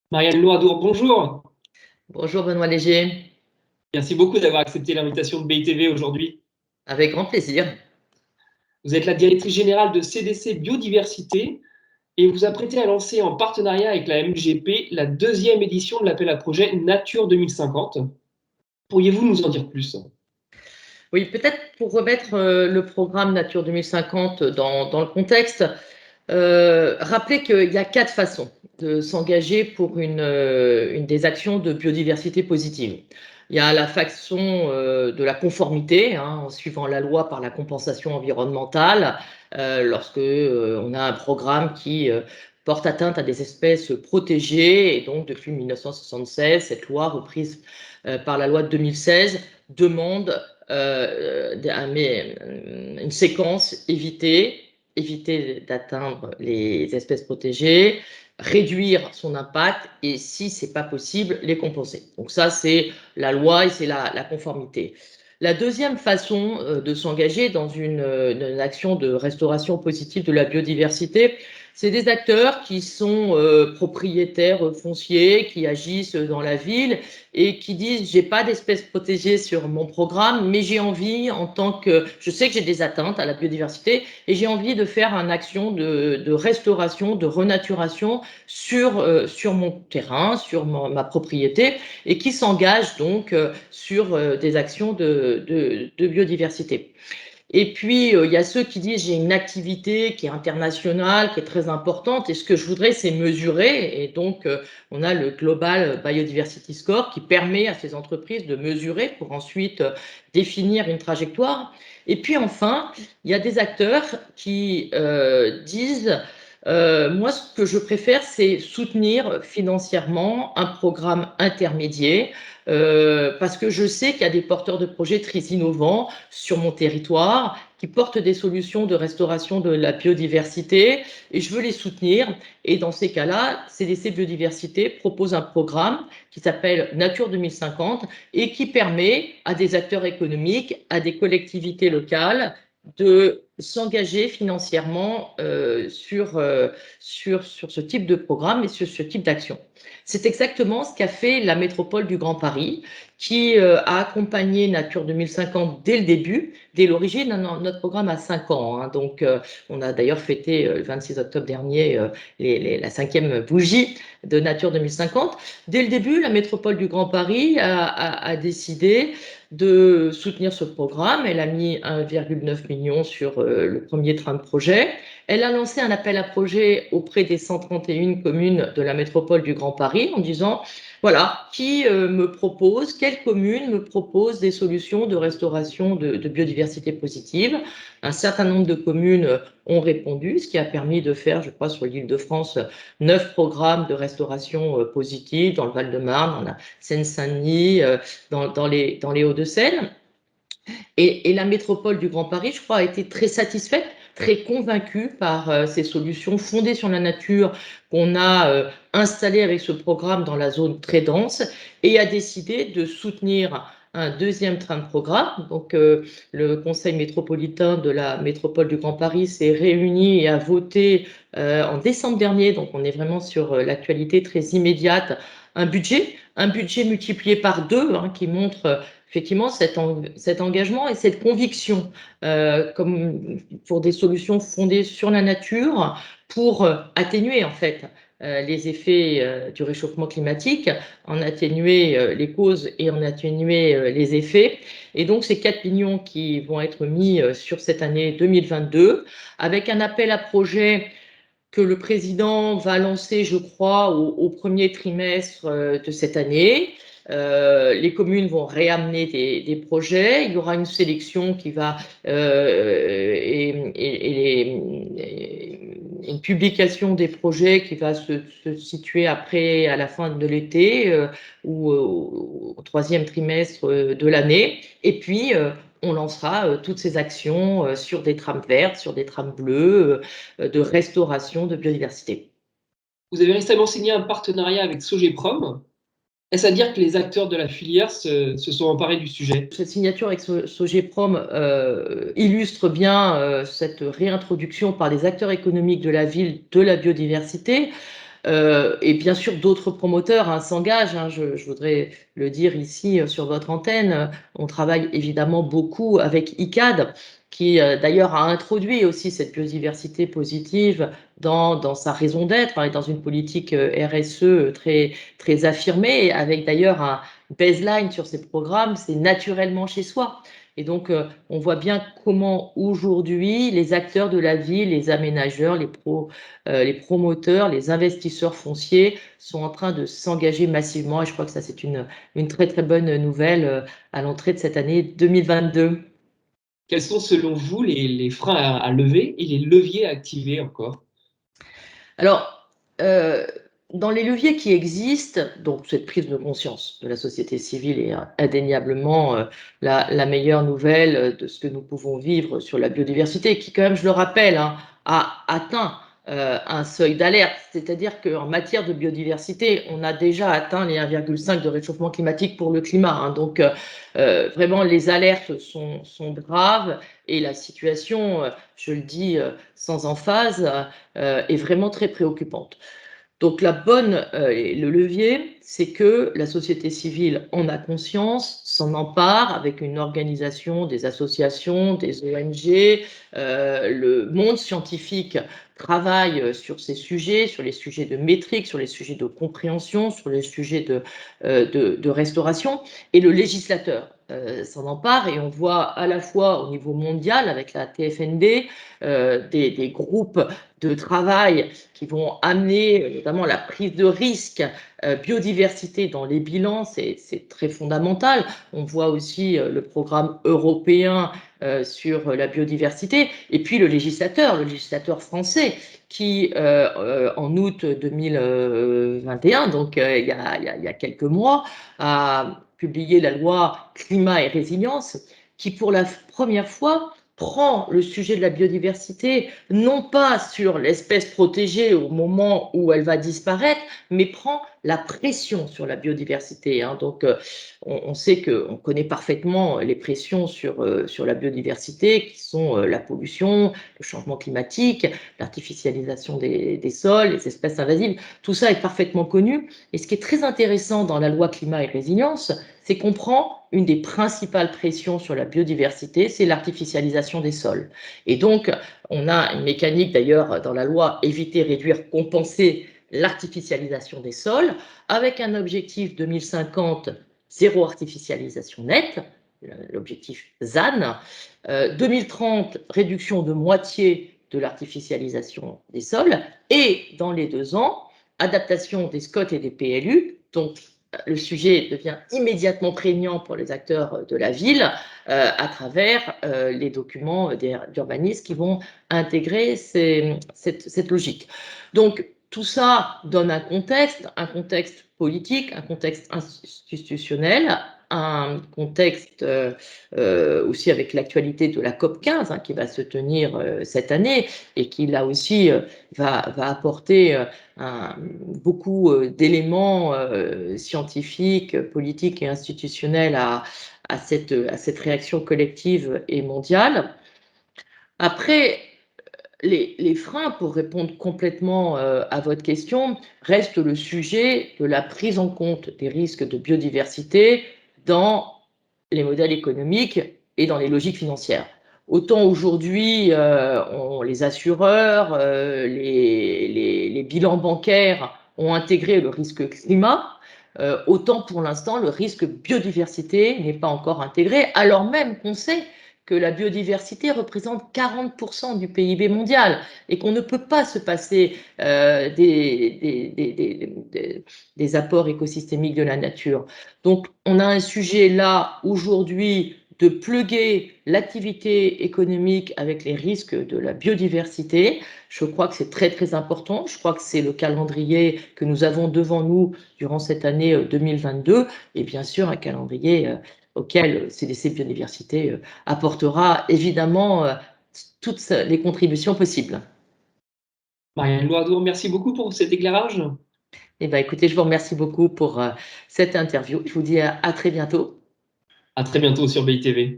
Marianne Loadour, bonjour. Bonjour Benoît Léger, Merci beaucoup d'avoir accepté l'invitation de BITV aujourd'hui. avec grand plaisir. Vous êtes la directrice générale de CDC Biodiversité et vous apprêtez à lancer en partenariat avec la MGP la deuxième édition de l'appel à projet Nature 2050. Pourriez-vous nous en dire plus? Oui, peut-être pour remettre le programme Nature 2050 dans le contexte, rappeler qu'il y a 4 façons de s'engager pour une des actions de biodiversité positive. Il y a la façon de la conformité, hein, en suivant la loi par la compensation environnementale, lorsque on a un programme qui porte atteinte à des espèces protégées. Et donc, depuis 1976, cette loi, reprise par la loi de 2016, demande une séquence éviter d'atteindre les espèces protégées, réduire son impact et, si ce n'est pas possible, les compenser. Donc ça, c'est la loi et c'est la conformité. La deuxième façon de s'engager dans une action de restauration positive de la biodiversité, c'est des acteurs qui sont propriétaires fonciers, qui agissent dans la ville et qui disent: j'ai pas d'espèces protégées sur mon programme, mais j'ai envie, en tant que je sais que j'ai des atteintes à la biodiversité, et j'ai envie de faire une action de restauration, de renaturation sur mon terrain, sur ma propriété, et qui s'engagent donc sur des actions de biodiversité. Et puis, il y a ceux qui disent: j'ai une activité qui est internationale, qui est très importante, et ce que je voudrais, c'est mesurer. Et donc, on a le Global Biodiversity Score qui permet à ces entreprises de mesurer pour ensuite définir une trajectoire. Et puis enfin, il y a des acteurs qui disent: moi, ce que je préfère, c'est soutenir financièrement un programme intermédiaire, parce que je sais qu'il y a des porteurs de projets très innovants sur mon territoire qui portent des solutions de restauration de la biodiversité et je veux les soutenir. Et dans ces cas-là, CDC Biodiversité propose un programme qui s'appelle Nature 2050 et qui permet à des acteurs économiques, à des collectivités locales de s'engager financièrement sur ce type de programme et sur ce type d'action. C'est exactement ce qu'a fait la métropole du Grand Paris, qui a accompagné Nature 2050 dès le début, dès l'origine. Notre programme a 5 ans, hein, donc on a d'ailleurs fêté le 26 octobre dernier la 5e bougie de Nature 2050. Dès le début, la métropole du Grand Paris a décidé de soutenir ce programme. Elle a mis 1,9 million sur le premier train de projet. Elle a lancé un appel à projet auprès des 131 communes de la métropole du Grand Paris en disant: voilà, quelle commune me propose des solutions de restauration de biodiversité positive. Un certain nombre de communes ont répondu, ce qui a permis de faire, je crois, sur l'Île-de-France, 9 programmes de restauration positive dans le Val-de-Marne, dans la Seine-Saint-Denis, dans les Hauts-de-Seine. Et la métropole du Grand Paris, je crois, a été très satisfaite, très convaincue par ces solutions fondées sur la nature qu'on a installées avec ce programme dans la zone très dense, et a décidé de soutenir un deuxième train de programme. Donc, le conseil métropolitain de la métropole du Grand Paris s'est réuni et a voté en décembre dernier, donc on est vraiment sur l'actualité très immédiate, un budget multiplié par 2, hein, qui montre effectivement cet engagement et cette conviction, comme pour des solutions fondées sur la nature, pour atténuer en fait les effets du réchauffement climatique, en atténuer les causes et en atténuer les effets. Et donc, ces 4 millions qui vont être mis sur cette année 2022, avec un appel à projet que le président va lancer, je crois, au premier trimestre de cette année. Les communes vont réamener des projets. Il y aura une sélection qui va une publication des projets qui va se situer après, à la fin de l'été ou au troisième trimestre de l'année. Et puis, on lancera toutes ces actions sur des trames vertes, sur des trames bleues, de restauration de biodiversité. Vous avez récemment signé un partenariat avec Sogeprom. Est-ce à dire que les acteurs de la filière se sont emparés du sujet? Cette signature avec Sogeprom illustre bien cette réintroduction par les acteurs économiques de la ville de la biodiversité. Et bien sûr, d'autres promoteurs s'engagent. Je voudrais le dire ici sur votre antenne. On travaille évidemment beaucoup avec ICAD, qui d'ailleurs a introduit aussi cette biodiversité positive dans sa raison d'être et dans une politique RSE très, très affirmée, avec d'ailleurs un baseline sur ces programmes, c'est naturellement chez soi. Et donc, on voit bien comment aujourd'hui les acteurs de la ville, les aménageurs, les promoteurs, les investisseurs fonciers sont en train de s'engager massivement. Et je crois que ça, c'est une très, très bonne nouvelle à l'entrée de cette année 2022. Quels sont selon vous les freins à lever et les leviers à activer encore? Alors, dans les leviers qui existent, donc cette prise de conscience de la société civile est indéniablement la meilleure nouvelle de ce que nous pouvons vivre sur la biodiversité, qui quand même, je le rappelle, a atteint un seuil d'alerte. C'est-à-dire qu'en matière de biodiversité, on a déjà atteint les 1,5 de réchauffement climatique pour le climat. Donc, vraiment, les alertes sont graves et la situation, je le dis sans emphase, est vraiment très préoccupante. Donc le levier, c'est que la société civile en a conscience, s'en empare avec une organisation, des associations, des ONG. Le monde scientifique travaille sur ces sujets, sur les sujets de métrique, sur les sujets de compréhension, sur les sujets de restauration. Et le législateur s'en empare et on voit à la fois au niveau mondial avec la TFND des groupes de travail qui vont amener notamment la prise de risque, biodiversité dans les bilans, c'est très fondamental. On voit aussi le programme européen sur la biodiversité, et puis le législateur français, qui en août 2021, donc il y a quelques mois, a publié la loi Climat et Résilience, qui pour la première fois prend le sujet de la biodiversité, non pas sur l'espèce protégée au moment où elle va disparaître, mais prend la pression sur la biodiversité. Donc, on sait qu'on connaît parfaitement les pressions sur la biodiversité, qui sont la pollution, le changement climatique, l'artificialisation des sols, les espèces invasives. Tout ça est parfaitement connu. Et ce qui est très intéressant dans la loi Climat et Résilience, c'est qu'on prend une des principales pressions sur la biodiversité, c'est l'artificialisation des sols. Et donc, on a une mécanique d'ailleurs dans la loi éviter, réduire, compenser l'artificialisation des sols, avec un objectif 2050 zéro artificialisation nette, l'objectif ZAN, 2030 réduction de moitié de l'artificialisation des sols, et dans les 2 ans, adaptation des SCOT et des PLU, donc le sujet devient immédiatement prégnant pour les acteurs de la ville à travers les documents d'urbanisme qui vont intégrer cette logique. Donc, tout ça donne un contexte politique, un contexte institutionnel, un contexte aussi avec l'actualité de la COP 15 qui va se tenir cette année et qui là aussi va apporter beaucoup d'éléments scientifiques, politiques et institutionnels à cette réaction collective et mondiale. Après, les freins, pour répondre complètement à votre question, restent le sujet de la prise en compte des risques de biodiversité dans les modèles économiques et dans les logiques financières. Autant aujourd'hui, les assureurs, les bilans bancaires ont intégré le risque climat, autant pour l'instant, le risque biodiversité n'est pas encore intégré, alors même qu'on sait que la biodiversité représente 40% du PIB mondial et qu'on ne peut pas se passer des apports écosystémiques de la nature. Donc, on a un sujet là, aujourd'hui, de pluguer l'activité économique avec les risques de la biodiversité. Je crois que c'est très, très important. Je crois que c'est le calendrier que nous avons devant nous durant cette année 2022 et bien sûr un calendrier auquel CDC Biodiversité apportera évidemment toutes les contributions possibles. Marianne Loardour, merci beaucoup pour cet éclairage. Eh bien, écoutez, je vous remercie beaucoup pour cette interview. Je vous dis à très bientôt. À très bientôt sur BITV.